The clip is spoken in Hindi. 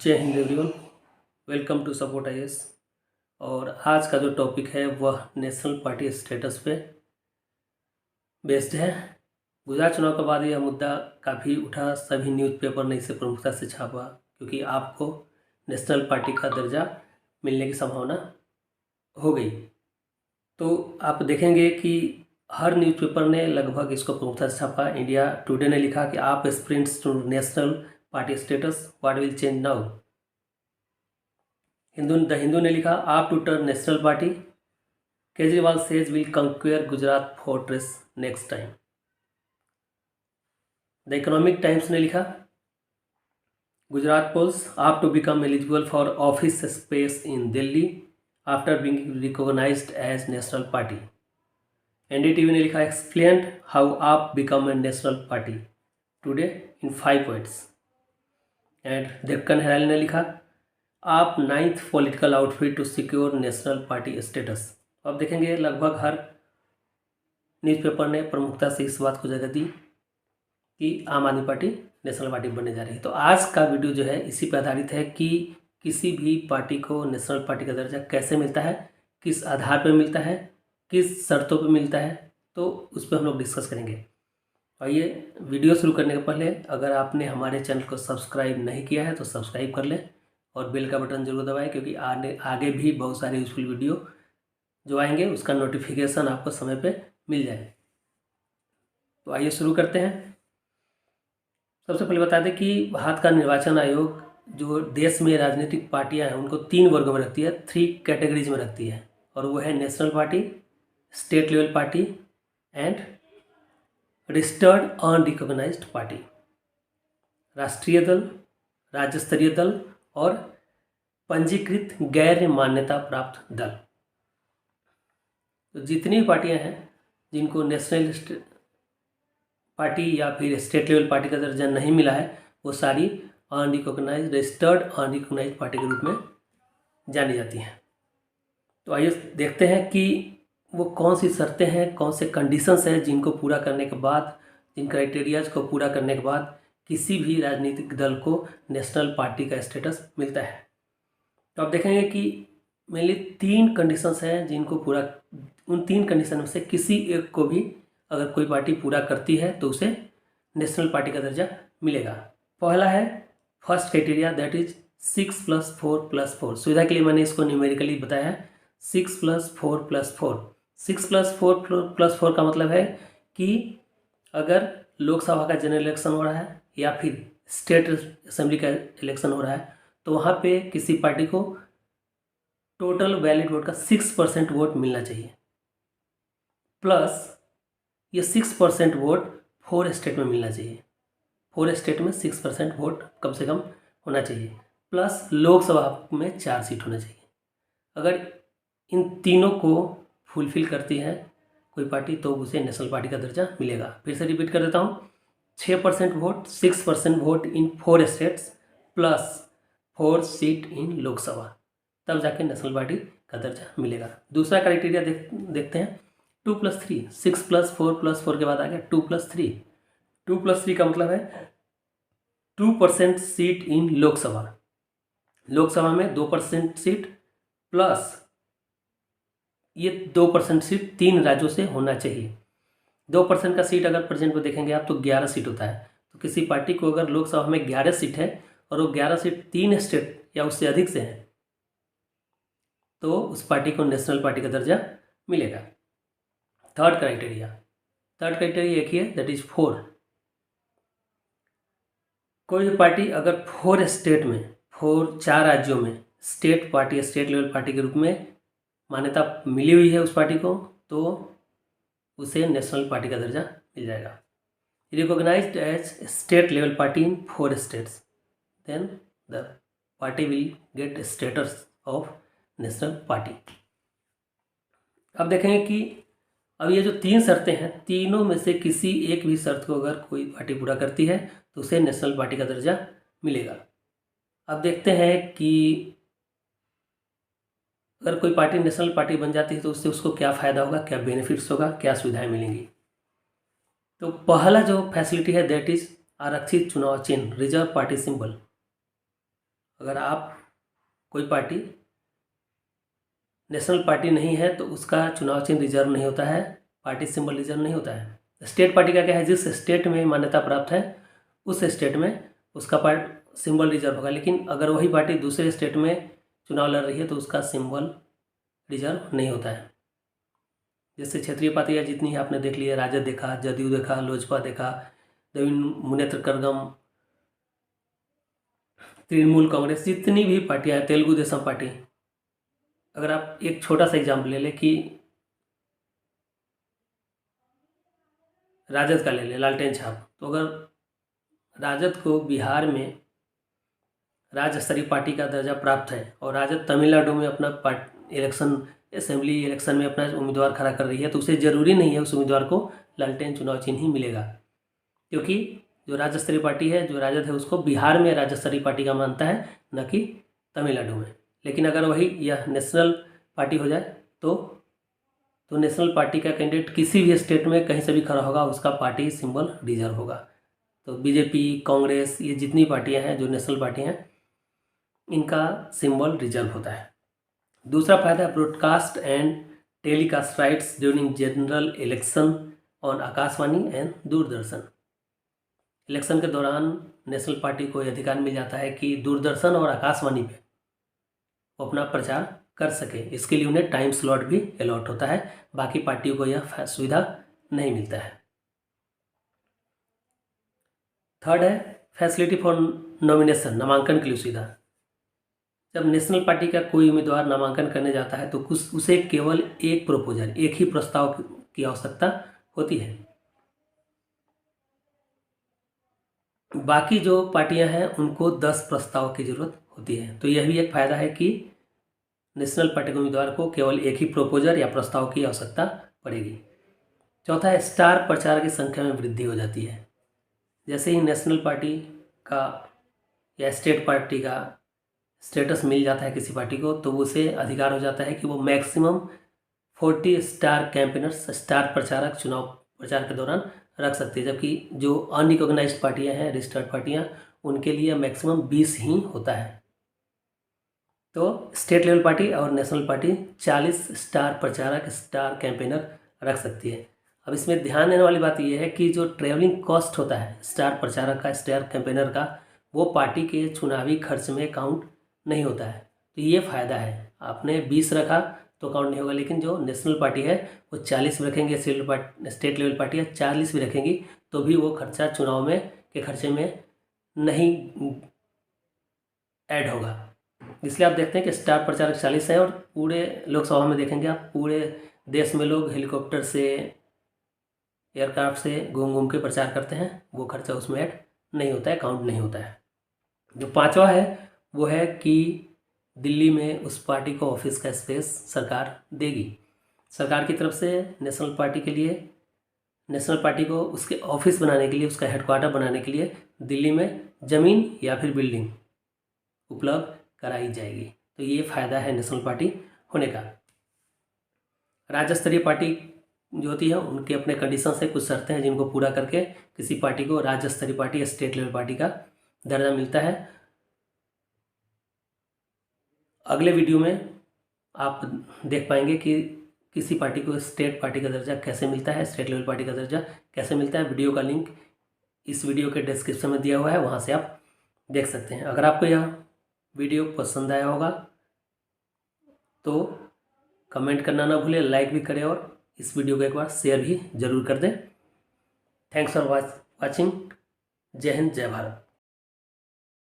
जय Hind everyone. Welcome to support IAS. और आज का जो टॉपिक है वह नेशनल पार्टी स्टेटस पे बेस्ड है। गुजरात चुनाव के बाद यह मुद्दा काफ़ी उठा, सभी न्यूज़पेपर ने इसे प्रमुखता से छापा क्योंकि आपको नेशनल पार्टी का दर्जा मिलने की संभावना हो गई। तो आप देखेंगे कि हर न्यूज़पेपर ने लगभग इसको प्रमुखता से छापा। इंडिया टुडे ने लिखा कि AAP sprints to national party status, what will change now. The Hindu ने लिखा AAP to turn national party, Kejriwal says will conquer Gujarat fortress next time. The Economic Times ने लिखा Gujarat polls AAP to become eligible for office space in Delhi after being recognised as national party. NDTV ने लिखा explained how AAP become a national party today in 5 points. And Deccan Herald ने लिखा आप 9th political outfit to secure national party status. अब देखेंगे लगभग हर न्यूज़पेपर ने प्रमुखता से इस बात को जगह दी कि आम आदमी पार्टी नेशनल पार्टी बनने जा रही है। तो आज का वीडियो जो है इसी पर आधारित है कि किसी भी पार्टी को नेशनल पार्टी का दर्जा कैसे मिलता है, किस आधार पर मिलता है, किस शर्तों पर मिलता है, तो उस पर हम लोग डिस्कस करेंगे। आइए वीडियो शुरू करने के पहले अगर आपने हमारे चैनल को सब्सक्राइब नहीं किया है तो सब्सक्राइब कर लें और बेल का बटन जरूर दबाएं क्योंकि आगे भी बहुत सारे यूजफुल वीडियो जो आएंगे उसका नोटिफिकेशन आपको समय पे मिल जाए। तो आइए शुरू करते हैं। सबसे पहले बता दें कि भारत का निर्वाचन आयोग जो देश में राजनीतिक पार्टियां हैं उनको 3 वर्गों में रखती है, 3 कैटेगरीज में रखती है, और वो है national party, state level party and registered unrecognised party. राष्ट्रीय दल, राज्य स्तरीय दल और पंजीकृत गैर मान्यता प्राप्त दल। तो जितनी भी पार्टियां हैं जिनको नेशनल पार्टी या फिर स्टेट लेवल पार्टी का दर्जा नहीं मिला है वो सारी अनरिकॉग्नाइज्ड, रजिस्टर्ड अनरिकॉग्नाइज्ड पार्टी के रूप में जानी जाती हैं। तो आइए देखते हैं कि वो कौन सी शर्तें हैं, कौन से कंडीशंस हैं जिनको पूरा करने के बाद, जिन क्राइटेरियाज को पूरा करने के बाद किसी भी राजनीतिक दल को नेशनल पार्टी का स्टेटस मिलता है। तो आप देखेंगे कि मेनली 3 कंडीशंस हैं जिनको पूरा, उन 3 कंडीशन में से किसी एक को भी अगर कोई पार्टी पूरा करती है तो उसे नेशनल पार्टी का दर्जा मिलेगा। पहला है फर्स्ट क्राइटेरिया, दैट इज 6+4+4। सुविधा के लिए मैंने इसको न्यूमेरिकली बताया है 6+4+4। 6+4+4 का मतलब है कि अगर लोकसभा का जनरल इलेक्शन हो रहा है या फिर स्टेट असेंबली का इलेक्शन हो रहा है तो वहाँ पे किसी पार्टी को टोटल वैलिड वोट का 6% वोट मिलना चाहिए, प्लस ये 6% वोट 4 स्टेट में मिलना चाहिए। 4 स्टेट में 6% वोट कम से कम होना चाहिए, प्लस लोकसभा में 4 सीट होना चाहिए। अगर इन तीनों को फुलफिल करती है कोई पार्टी तो उसे नेशनल पार्टी का दर्जा मिलेगा। फिर से रिपीट कर देता हूँ, 6% vote, 6% vote in 4 states plus 4 seat in Lok Sabha, तब जाके नेशनल पार्टी का दर्जा मिलेगा। दूसरा क्राइटेरिया देखते हैं 2+3। 6+4+4 के बाद आ गया 2+3। 2+3 का मतलब है 2% सीट इन लोकसभा। लोकसभा में 2% सीट प्लस ये 2% सीट 3 राज्यों से होना चाहिए। 2% का सीट अगर प्रेजेंट में देखेंगे आप तो 11 सीट होता है। तो किसी पार्टी को अगर लोकसभा में 11 सीट है और वो 11 सीट 3 स्टेट या उससे अधिक से है तो उस पार्टी को नेशनल पार्टी का दर्जा मिलेगा। थर्ड क्राइटेरिया एक ही है, दैट इज 4। कोई भी पार्टी अगर 4 स्टेट में, 4 राज्यों में state party, state level party के रूप में मान्यता मिली हुई है उस पार्टी को तो उसे नेशनल पार्टी का दर्जा मिल जाएगा। Recognised as state level party in 4 states, then the party will get status of national party. अब देखेंगे कि अब ये जो 3 शर्तें हैं, तीनों में से किसी एक भी शर्त को अगर कोई पार्टी पूरा करती है तो उसे नेशनल पार्टी का दर्जा मिलेगा। अब देखते हैं कि अगर कोई पार्टी नेशनल पार्टी बन जाती है तो उससे उसको क्या फ़ायदा होगा, क्या बेनिफिट्स होगा, क्या सुविधाएं मिलेंगी। तो पहला जो फैसिलिटी है दैट इज आरक्षित चुनाव चिन्ह, रिजर्व पार्टी सिंबल। अगर आप कोई पार्टी नेशनल पार्टी नहीं है तो उसका चुनाव चिन्ह रिजर्व नहीं होता है, पार्टी सिंबल रिजर्व नहीं होता है। स्टेट पार्टी का क्या है, जिस स्टेट में मान्यता प्राप्त है उस स्टेट में उसका पार्ट सिंबल रिजर्व होगा, लेकिन अगर वही पार्टी दूसरे स्टेट में चुनाव लड़ रही है तो उसका सिंबल रिजर्व नहीं होता है। जैसे क्षेत्रीय पार्टियाँ जितनी आपने देख लिया, राजद देखा, जदयू देखा, लोजपा देखा, नवीन मुनेत्र करगम, तृणमूल कांग्रेस, जितनी भी पार्टियाँ हैं, तेलुगु देशम पार्टी। अगर आप एक छोटा सा एग्जाम्पल ले लें कि राजद का ले लें, लालटेन छाप, तो अगर राजद को बिहार में राज्य स्तरीय पार्टी का दर्जा प्राप्त है और राजद तमिलनाडु में अपना इलेक्शन असेंबली इलेक्शन में अपना उम्मीदवार खड़ा कर रही है, तो उसे ज़रूरी नहीं है उस उम्मीदवार को लालटेन चुनाव चिन्ह ही मिलेगा, क्योंकि जो राज्य स्तरीय पार्टी है, जो राजद है, उसको बिहार में राज्य स्तरीय पार्टी का मानता है, न कि तमिलनाडु में। लेकिन अगर वही यह नेशनल पार्टी हो जाए तो नेशनल पार्टी का कैंडिडेट किसी भी स्टेट में कहीं से भी खड़ा होगा, उसका पार्टी सिंबल रिजर्व होगा। तो बीजेपी, कांग्रेस, ये जितनी पार्टियां हैं जो नेशनल पार्टी हैं, इनका सिंबल रिजर्व होता है। दूसरा फायदा है broadcast and telecast rights during general election on Akashvani and Doordarshan. Election के दौरान नेशनल पार्टी को यह अधिकार मिल जाता है कि दूरदर्शन और आकाशवाणी पे वो अपना प्रचार कर सके। इसके लिए उन्हें टाइम स्लॉट भी अलॉट होता है, बाकी पार्टियों को यह सुविधा नहीं मिलता है। थर्ड है फैसिलिटी फॉर नॉमिनेशन, नामांकन के लिए सुविधा। जब नेशनल पार्टी का कोई उम्मीदवार नामांकन करने जाता है तो उसे केवल एक प्रपोजल, एक ही प्रस्ताव की आवश्यकता होती है। बाकी जो पार्टियां हैं उनको 10 प्रस्ताव की जरूरत होती है। तो यह भी एक फायदा है कि नेशनल पार्टी के उम्मीदवार को केवल एक ही प्रपोजल या प्रस्ताव की आवश्यकता पड़ेगी। चौथा है स्टार प्रचारक की संख्या में वृद्धि हो जाती है। जैसे ही नेशनल पार्टी का या स्टेट पार्टी का स्टेटस मिल जाता है किसी पार्टी को, तो उसे अधिकार हो जाता है कि वो मैक्सिमम 40 स्टार कैंपेनर्स, स्टार प्रचारक चुनाव प्रचार के दौरान रख सकती है, जबकि जो अनरिकॉग्नाइज्ड पार्टियां हैं, रजिस्टर्ड पार्टियां, उनके लिए मैक्सिमम 20 ही होता है। तो स्टेट लेवल पार्टी और नेशनल पार्टी 40 स्टार प्रचारक, स्टार कैंपेनर रख सकती है। अब इसमें ध्यान देने वाली बात यह है कि जो ट्रेवलिंग कॉस्ट होता है स्टार प्रचारक का, स्टार कैंपेनर का, वो पार्टी के चुनावी खर्च में काउंट नहीं होता है। तो ये फ़ायदा है। आपने 20 रखा तो काउंट नहीं होगा, लेकिन जो नेशनल पार्टी है वो 40 भी रखेंगे, स्टेट लेवल पार्टियाँ 40 भी रखेंगी, तो भी वो खर्चा चुनाव में के खर्चे में नहीं ऐड होगा। इसलिए आप देखते हैं कि स्टार प्रचारक 40 है और पूरे लोकसभा में देखेंगे आप, पूरे देश में लोग हेलीकॉप्टर से, एयरक्राफ्ट से घूम घूम के प्रचार करते हैं, वो खर्चा उसमें ऐड नहीं होता है, काउंट नहीं होता है। जो पांचवा है वो है कि दिल्ली में उस पार्टी को ऑफिस का स्पेस सरकार देगी। सरकार की तरफ से नेशनल पार्टी के लिए, नेशनल पार्टी को उसके ऑफिस बनाने के लिए, उसका हेडक्वार्टर बनाने के लिए दिल्ली में ज़मीन या फिर बिल्डिंग उपलब्ध कराई जाएगी। तो ये फायदा है नेशनल पार्टी होने का। राज्य स्तरीय पार्टी जो होती है उनके अपने कंडीशन से कुछ शर्तें हैं जिनको पूरा करके किसी पार्टी को राज्य स्तरीय पार्टी या स्टेट लेवल पार्टी का दर्जा मिलता है। अगले वीडियो में आप देख पाएंगे कि किसी पार्टी को स्टेट पार्टी का दर्जा कैसे मिलता है, स्टेट लेवल पार्टी का दर्जा कैसे मिलता है। वीडियो का लिंक इस वीडियो के डिस्क्रिप्शन में दिया हुआ है, वहाँ से आप देख सकते हैं। अगर आपको यह वीडियो पसंद आया होगा तो कमेंट करना ना भूलें, लाइक भी करें और इस वीडियो को एक बार शेयर भी जरूर कर दें। Thanks for watching. जय हिंद, जय भारत।